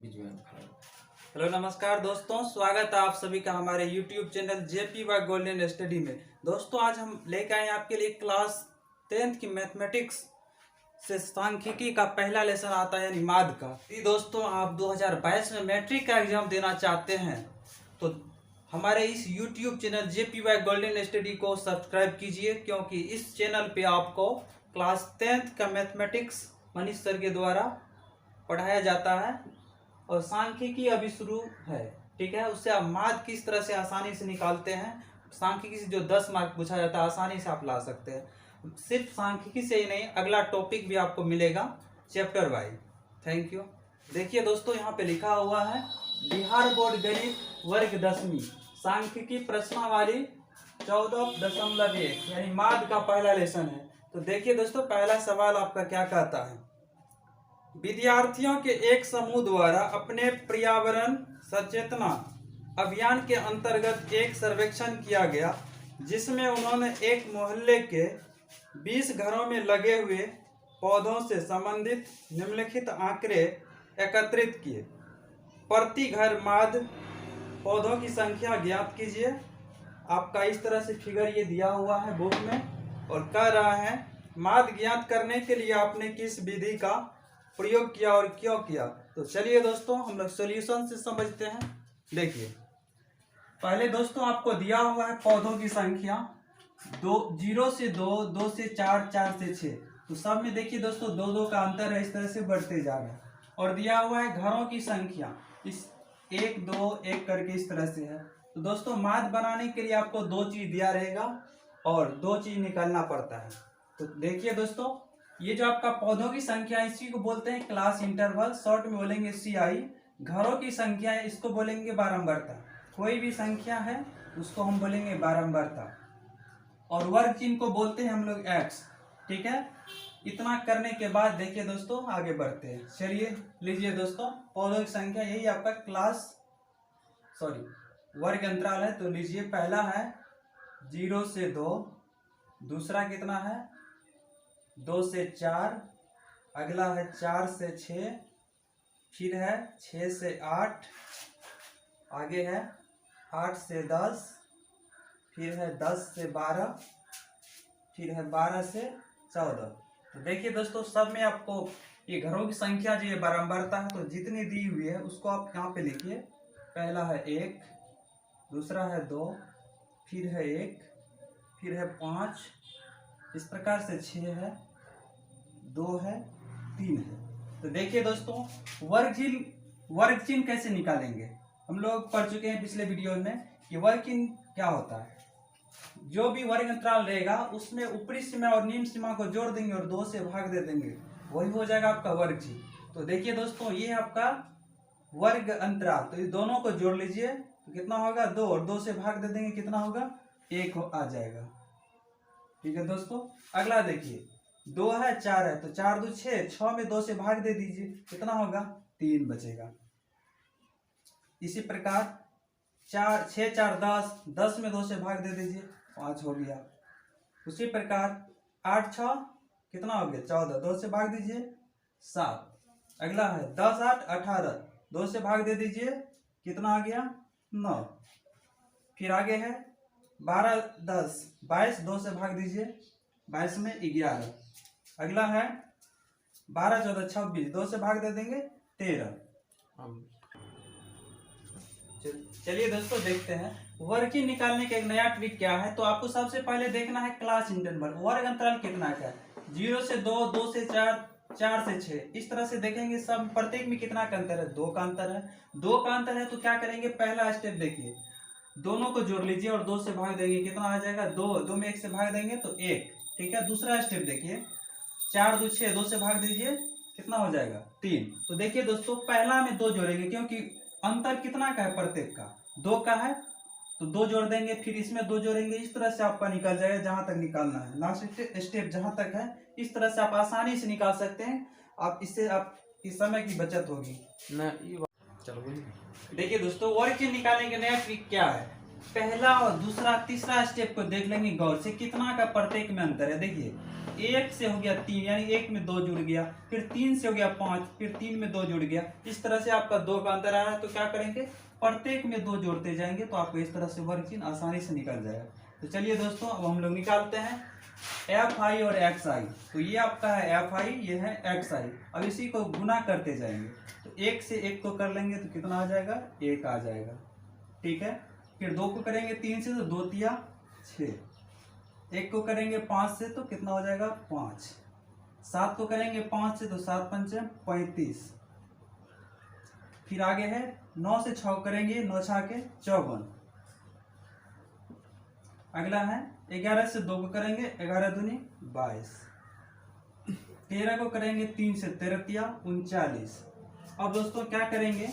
Hello नमस्कार दोस्तों, स्वागत है आप सभी का हमारे YouTube channel JP Y Golden Study में। दोस्तों आज हम लेकर आए आपके लिए क्लास 10th की मैथमेटिक्स से सांख्यिकी का पहला लेसन आता है यानी माद का। यदि दोस्तों आप 2022 में मैट्रिक का एग्जाम देना चाहते हैं तो हमारे इस YouTube channel JP Y Golden Study को सब्सक्राइब कीजिए, क्योंकि इस चैनल पे आपको क्लास 10th का मैथमेटिक्स मनीष सर के द्वारा पढ़ाया जाता है और सांख्यिकी अभी शुरू है। ठीक है, उससे आप माद किस तरह से आसानी से निकालते हैं, सांख्यिकी से जो 10 मार्क पूछा जाता है आसानी से आप ला सकते हैं। सिर्फ सांख्यिकी से ही नहीं, अगला टॉपिक भी आपको मिलेगा चैप्टर वाइज। Thank you. देखिए दोस्तों, यहाँ पे लिखा हुआ है बिहार बोर्ड गणित वर्ग 10वीं सांख्यिकी प्रश्नावली 14.1 यानी माद का पहला लेसन है। तो देखिए दोस्तों, पहला सवाल आपका क्या कहता है। विद्यार्थियों के एक समूह द्वारा अपने पर्यावरण सचेतना अभियान के अंतर्गत एक सर्वेक्षण किया गया, जिसमें उन्होंने एक मोहल्ले के 20 घरों में लगे हुए पौधों से संबंधित निम्नलिखित आंकड़े एकत्रित किए। प्रति घर माद पौधों की संख्या ज्ञात कीजिए। आपका इस तरह से फिगर ये दिया हुआ है बुक में और कह रहा है माद ज्ञात करने के लिए आपने किस विधि का प्रयोग किया और क्यों किया। तो चलिए दोस्तों हम लोग सॉल्यूशन से समझते हैं। देखिए, पहले दोस्तों आपको दिया हुआ है पौधों की संख्या 0 से 2, 2 से 4, 4 से 6। तो सब में देखिए दोस्तों 2-2 का अंतर है, इस तरह से बढ़ते जा रहा है। और दिया हुआ है घरों की संख्या इस 1, 2, 1 करके इस तरह से है। तो दोस्तों माद बनाने के लिए आपको 2 चीज दिया रहेगा और 2 चीज निकालना पड़ता है। तो देखिए दोस्तों, ये जो आपका पौधों की संख्या है इसी को बोलते हैं क्लास इंटरवल, शॉर्ट में बोलेंगे CI। घरों की संख्या है इसको बोलेंगे बारंबारता। कोई भी संख्या है उसको हम बोलेंगे बारंबारता। और वर्ग चिन्ह को बोलते हैं हम लोग X। ठीक है, इतना करने के बाद देखिए दोस्तों आगे बढ़ते हैं। चलिए लीजिए दोस्तों, पौधों की संख्या यही आपका वर्ग अंतराल है। तो लीजिए, पहला है 0 से 2, दूसरा कितना है 2 से 4, अगला है 4 से 6, फिर है 6 से 8, आगे है 8 से 10, फिर है 10 से 12, फिर है 12 से 14। तो देखिए दोस्तों, सब में आपको ये घरों की संख्या जो ये बारंबारता है, तो जितनी दी हुई है उसको आप यहाँ पे लिखिए। पहला है 1, दूसरा है 2, फिर है 1, फिर है 5, इस प्रकार से 6 है, 2 है, 3 है। तो देखिए दोस्तों, वर्ग चिन्ह कैसे निकालेंगे हम लोग पढ़ चुके हैं पिछले वीडियो में कि वर्ग चिन्ह क्या होता है। जो भी वर्ग अंतराल रहेगा उसमें ऊपरी सीमा और निम्न सीमा को जोड़ देंगे और 2 से भाग दे देंगे, वही हो जाएगा आपका वर्ग चिन्ह। तो देखिए दोस्तों, ये आपका वर्ग अंतराल, तो ये दोनों को जोड़ लीजिए तो कितना होगा 2, और 2 से भाग दे देंगे कितना होगा 1 आ जाएगा। ठीक है दोस्तों, अगला देखिए 2 है 4 है, तो 4 2 6, 6 में 2 से भाग दे दीजिए कितना होगा 3 बचेगा। इसी प्रकार 4 6 4 10, 10 में 2 से भाग दे दीजिए 5 हो गया। उसी प्रकार 8 6 कितना हो गया 14, 2 से भाग दीजिए 7। अगला है 10 8 18, 2 से भाग दे दीजिए कितना आ गया 9। फिर आगे है 12 10 22, 2 से भाग दीजिए 22 में 11। अगला है 12 14 26, 2 से भाग दे देंगे 13। चलिए दोस्तों देखते हैं वर्ग चिन्ह निकालने का एक नया ट्रिक क्या है। तो आपको सबसे पहले देखना है क्लास इंटरवल, वर्ग अंतराल कितना का है। 0 से 2, 2 से 4, 4 से 6, इस तरह से देखेंगे सब प्रत्येक में कितना का अंतर है 2 का अंतर है। 2 का अंतर है तो क्या करेंगे, पहला स्टेप देखिए, दोनों को जोड़ लीजिए और 2 से भाग देंगे कितना आ जाएगा 2, 2 में 1 से भाग देंगे तो 1। ठीक है, दूसरा स्टेप देखिए 4 2 6, 2 से भाग दीजिए कितना हो जाएगा 3। तो देखिए दोस्तों, पहला में 2 जोड़ेंगे क्योंकि अंतर कितना का है प्रत्येक का 2 का है, तो 2 जोड़ देंगे, फिर इसमें 2 जोड़ेंगे, इस तरह से आपका निकल जाएगा जहां तक निकालना है। लास्ट स्टेप जहां तक है इस तरह से आप आसानी से निकाल सकते हैं। आप इससे आपकी समय की बचत होगी ना। चलो देखिए दोस्तों, वर्ग चिन्ह निकालने का नया ट्रिक क्या है। पहला और दूसरा तीसरा स्टेप को देख लेंगे गौर से, कितना का प्रत्येक में अंतर है। देखिए 1 से हो गया 3, यानी 1 में 2 जुड़ गया, फिर 3 से हो गया 5, फिर 3 में 2 जुड़ गया। इस तरह से आपका 2 का अंतर आ रहा है, तो क्या करेंगे, प्रत्येक में 2 जोड़ते जाएंगे, तो आपको इस तरह से वर्कशीट आसानी से निकल जाएगा। तो चलिए दोस्तों, अब हम लोग निकालते हैं एफ आई और एक्स आई। तो ये आपका है एफ आई, ये है एक्स आई। अब इसी को गुना करते जाएंगे, तो 1 से 1 को कर लेंगे तो कितना आ जाएगा, 1 आ जाएगा। ठीक है, फिर 2 को करेंगे 3 से तो 2 तिया 6, 1 को करेंगे 5 से तो कितना हो जाएगा 5, 7 को करेंगे 5 से तो 7 पंचे 35, फिर आगे है 9 से 6 करेंगे, 9 6 के 54। अगला है 11 से 2 को करेंगे, 11 दूनी 22, 13 को करेंगे 3 से 13 तिया 39। अब दोस्तों क्या करेंगे,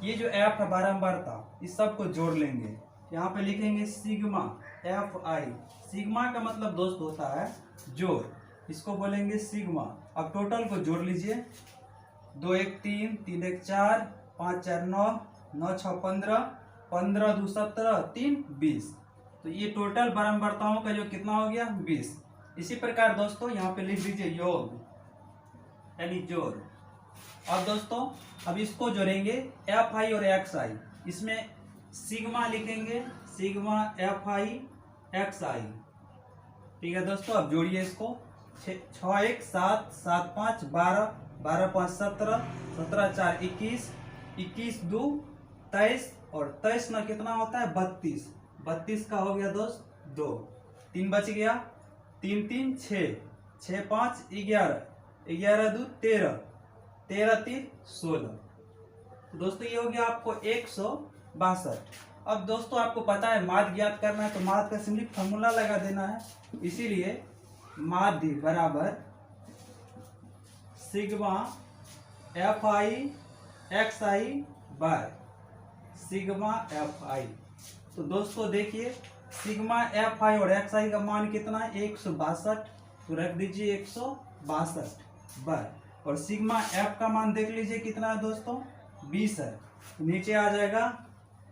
ये जो एफ है बारंबारता, इस सब को जोड़ लेंगे। यहाँ पे लिखेंगे सिग्मा एफ आई। सिग्मा का मतलब दोस्त होता है जोड़, इसको बोलेंगे सिग्मा। अब टोटल को जोड़ लीजिए, 2 1 3, 3 1 4, 5 4 9, 9 6 15, 15 2 17, 3 20। तो ये टोटल बारंबारताओं का जो कितना हो गया 20। इसी प्रकार दोस्तों यहाँ पे लिख दीजिए योग, यानी जोड़। अब दोस्तों अब इसको जोड़ेंगे एफ आई और एक्स आई। इसमें सिग्मा लिखेंगे, सिग्मा एफ आई एक्स आई। ठीक है दोस्तों, अब जोड़िए इसको, 6 1 7, 7 5 12, 12 5 17, 17 4 21, 21 2 23, और 23 ना कितना होता है 32। 32 का हो गया दोस्त 2, 3 बच गया, 3 3 6, 6 5 11, 11 2 13, 13 3 16। दोस्तों ये हो गया आपको 162। अब दोस्तों आपको पता है माध्य ज्ञात करना है, तो माध्य का सिंपली फॉर्मूला लगा देना है। इसीलिए माध्य बराबर sigma F I x I by sigma F I. तो दोस्तों देखिए सिग्मा एफ आई और एक्स आई का मान कितना है 162, तो रख दीजिए 162 बाय, और सिग्मा एफ का मान देख लीजिए कितना है दोस्तों 20 है, नीचे आ जाएगा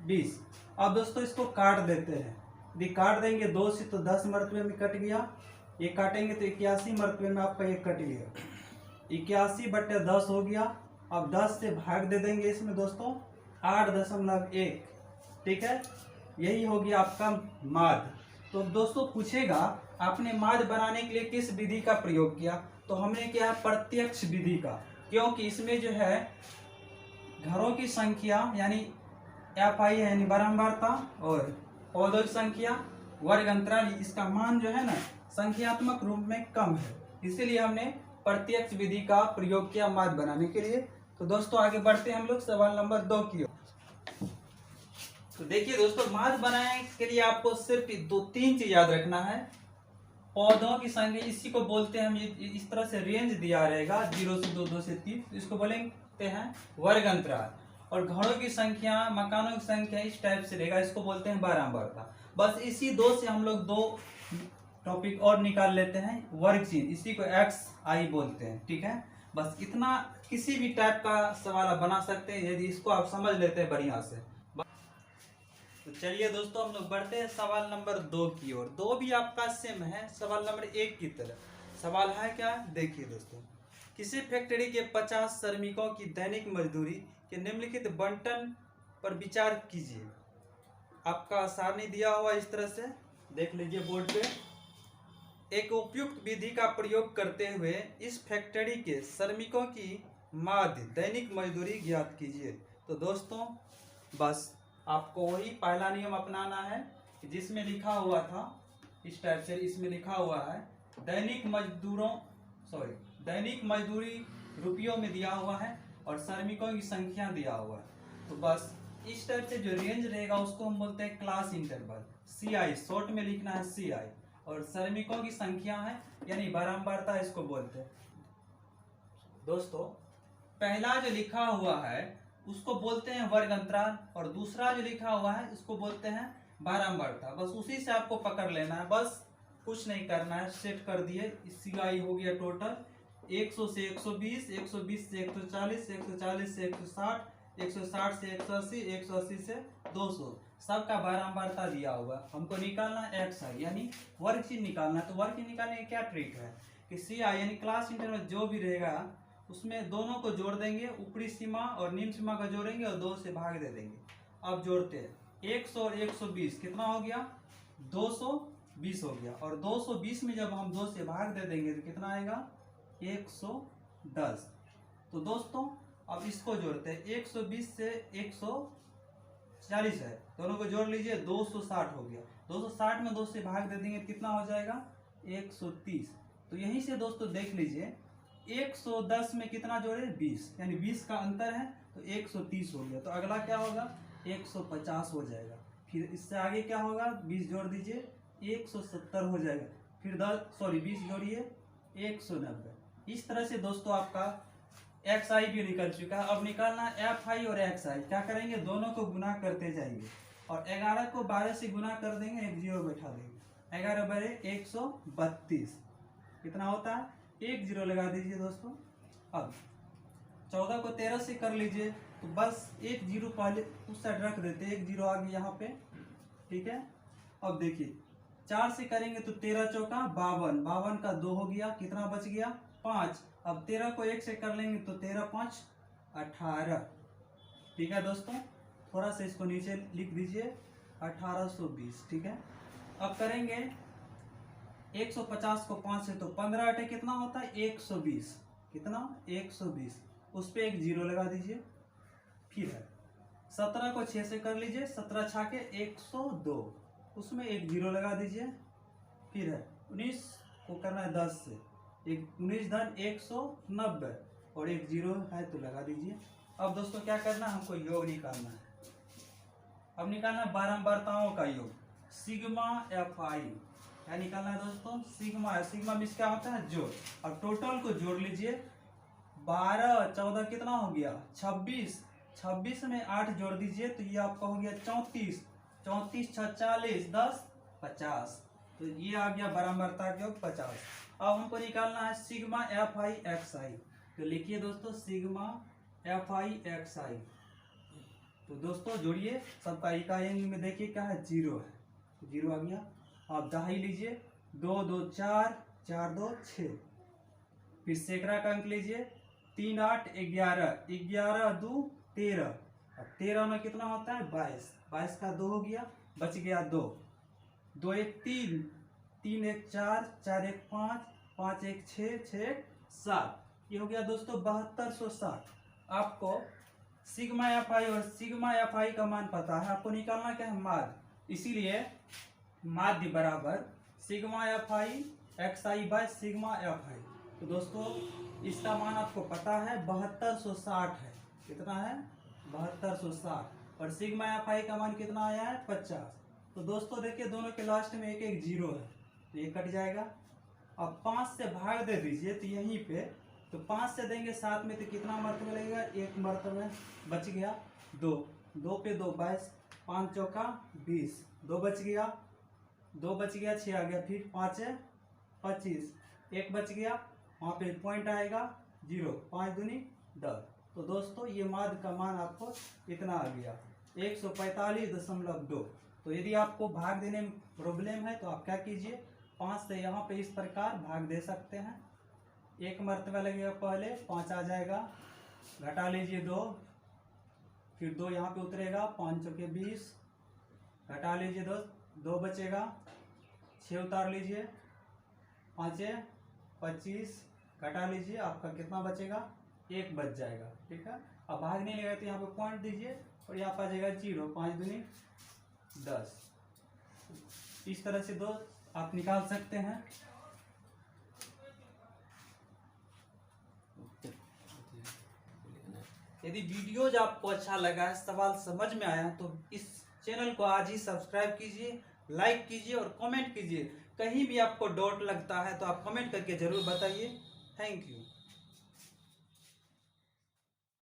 20। अब दोस्तों इसको काट देते हैं, यदि काट देंगे 2 से तो 10 मरतबे में कट गया, ये काटेंगे तो 81 मरतबे में आपका ये कट गया, 81/10 हो गया। अब 10 से भाग दे देंगे इसमें दोस्तों 8.1। ठीक है, यही हो गया आपका माध्य। तो दोस्तों पूछेगा आपने माध्य बनाने के लिए किस विधि का प्रयोग किया, तो हमने किया है प्रत्यक्ष विधि का, क्योंकि इसमें जो है घरों की संख्या यानी एफ आई है यानी बारंबारता, और पौधों की संख्या वर्ग अंतराल, इसका मान जो है ना संख्यात्मक रूप में कम है, इसीलिए हमने प्रत्यक्ष विधि का प्रयोग किया माध्य बनाने के लिए। तो दोस्तों आगे बढ़ते हैं हम लोग सवाल नंबर 2 की ओर। तो देखिए दोस्तों माध्य बनाने के लिए आपको सिर्फ 2-3 चीज याद रखना है। पौधों की संख्या, इसी को बोलते हैं हम, ये इस तरह से रेंज दिया रहेगा 0 से 2, 2 से 3, इसको बोलेंगे हैं वर्ग अंतराल। और घरों की संख्या, मकानों की संख्या इस टाइप से रहेगा, इसको बोलते हैं बारंबारता। बस इसी 2 से हम लोग 2 टॉपिक और निकाल लेते हैं, वर्ग चिन्ह, इसी को एक्स आई बोलते हैं। ठीक है, बस इतना, किसी भी टाइप का सवाल आप बना सकते हैं यदि इसको आप समझ लेते हैं बढ़िया से। तो चलिए दोस्तों हम लोग बढ़ते हैं सवाल नंबर 2 की ओर। 2 भी आपका सेम है सवाल नंबर 1 की तरह। सवाल है क्या, देखिए दोस्तों, किसी फैक्ट्री के 50 श्रमिकों की दैनिक मजदूरी के निम्नलिखित बंटन पर विचार कीजिए। आपका सारणी दिया हुआ इस तरह से देख लीजिए बोर्ड पे। एक उपयुक्त विधि का प्रयोग करते हुए इस फैक्ट्री के श्रमिकों की माध्य दैनिक मजदूरी ज्ञात कीजिए। तो दोस्तों बस आपको वही पहला नियम अपनाना है जिसमें लिखा हुआ था इस टाइप से, इसमें लिखा हुआ है दैनिक मजदूरी रुपयों में दिया हुआ है और श्रमिकों की संख्या दिया हुआ है। तो बस इस टाइप से जो रेंज रहेगा उसको हम बोलते हैं क्लास इंटरवल, CI शॉर्ट में लिखना है CI, और श्रमिकों की संख्या है यानी बारंबारता, इसको बोलते हैं। दोस्तों पहला जो लिखा हुआ है उसको बोलते हैं वर्ग अंतराल, और दूसरा जो लिखा हुआ है उसको बोलते हैं बारंबारता। बस उसी से आपको पकड़ लेना है, बस कुछ नहीं करना है, सेट कर दिए। CI हो गया टोटल 100 से 120, 120 से 140, 140 से 160, 160 से 180, 180 से 200, सबका बारंबारता दिया हुआ, हमको निकालना एक्स आई यानी वर्ग चिन्ह निकालना है। तो वर्ग चिन्ह निकालने की क्या ट्रिक है कि सी आई यानी क्लास इंटरवल जो भी रहेगा उसमें दोनों को जोड़ देंगे, ऊपरी सीमा और निम्न सीमा को जोड़ेंगे और 2 से भाग दे देंगे। अब जोड़ते हैं 100 और 120 कितना हो गया 220 हो गया, और 220 में जब हम 2 से भाग दे देंगे तो कितना आएगा 110। तो दोस्तों अब इसको जोड़ते हैं 120 से 140 है, दोनों को जोड़ लीजिए 260 हो गया। 260 में 2 से भाग दे देंगे कितना हो जाएगा 130। तो यहीं से दोस्तों देख लीजिए 110 में कितना जोड़े 20 यानी 20 का अंतर है तो 130 हो गया। तो अगला क्या होगा 150 हो जाएगा। फिर इससे आगे क्या होगा 20 जोड़ दीजिए 170 हो जाएगा। फिर 20 जोड़िए 190। इस तरह से दोस्तों आपका एक्स आई भी निकल चुका है। अब निकालना एफ आई और एक्स आई। क्या करेंगे दोनों को गुना करते जाएंगे और 11 को 12 से गुना कर देंगे, एक जीरो बैठा देंगे। 11 बड़े 132 कितना होता है 1 जीरो लगा दीजिए दोस्तों। अब 14 को 13 से कर लीजिए तो बस 1 जीरो पहले उस साइड रख देते, 1 जीरो आ गया यहाँ पे, ठीक है। अब देखिए 4 से करेंगे तो 13 चौका 52, 52 का 2 हो गया, कितना बच गया 5। अब 13 को 1 से कर लेंगे तो 13 5 18, ठीक है दोस्तों। थोड़ा सा इसको नीचे लिख दीजिए 1820, ठीक है। अब करेंगे 150 को 5 से तो 15 अटे कितना होता है 120, कितना 120, उस पर 1 जीरो लगा दीजिए। फिर है 17 को 6 से कर लीजिए, 17 छा के 102, उसमें 1 जीरो लगा दीजिए। फिर है 19 को करना है 10 से, 19 धन 190 और 1 जीरो है तो लगा दीजिए। अब दोस्तों क्या करना है हमको योग निकालना है। अब निकालना है बारंबारताओं का योग, सिग्मा एफ आई क्या निकालना है दोस्तों सिग्मा। सिग्मा में क्या होता है जोड़, और टोटल को जोड़ लीजिए 12 14 कितना हो गया 26, 26 में 8 जोड़ दीजिए तो ये आपका हो गया 34, 34 6 40 10 50, तो ये आ गया बारंबारता का योग 50। अब हमको निकालना है सिग्मा एफ आई एक्स आई। तो लिखिए दोस्तों सिग्मा एफ आई एक्स आई। तो दोस्तों जोड़िए सबका इकाई अंक में देखिए क्या है जीरो है, जीरो आ गया। आप दहाई लीजिए 2 2 4 4 2 6, फिर सैकड़ा का अंक लीजिए 3 8 11, 11 2 13, और 13 में कितना होता है 22, 22 का 2 हो गया, बच गया 2, 2 1 3, 3 1 4, 4 1 5, 5 1 6, 6 1 7, ये हो गया दोस्तों 7260। आपको सिग्मा एफ आई और सिग्मा एफ आई का मान पता है, आपको निकालना क्या है माध्य, इसीलिए माध्य बराबर sigma F I x I by sigma F I. तो दोस्तों इसका मान आपको पता है 7260 है, कितना है 7260, और सिग्मा एफ आई का मान कितना आया है 50। तो दोस्तों देखिए दोनों के लास्ट में एक एक जीरो है तो ये कट जाएगा। अब 5 से भाग दे दीजिए तो यहीं पे, तो 5 से देंगे 7 में तो कितना मरतबा लगेगा 1 मरतबा, बच गया 2, 2 पे 2 22, 5 चौका 20, 2 बच गया, 2 बच गया 6 आ गया, फिर 5 है 25, 1 बच गया, वहाँ पे पॉइंट आएगा 0, 5 दूनी 10। तो दोस्तों ये माध्य का मान आपको इतना आ गया 145.2। तो यदि आपको भाग देने में प्रॉब्लम है तो आप क्या कीजिए 5 से यहाँ पे इस प्रकार भाग दे सकते हैं। 1 मरतबा लगेगा पहले 5 आ जाएगा, घटा लीजिए 2, फिर 2 यहाँ पे उतरेगा 5 चौके 20, घटा लीजिए 2 बचेगा, 6 उतार लीजिए 5 25, घटा लीजिए आपका कितना बचेगा 1 बच जाएगा, ठीक है। अब भाग नहीं लगा तो यहाँ पे पॉइंट दीजिए और यहाँ पर आ जाएगा 0, 5 दूनी 10। इस तरह से दो आप निकाल सकते हैं। यदि वीडियोज आपको अच्छा लगा है, सवाल समझ में आया तो इस चैनल को आज ही सब्सक्राइब कीजिए, लाइक कीजिए और कमेंट कीजिए। कहीं भी आपको डाउट लगता है तो आप कमेंट करके जरूर बताइए। Thank you.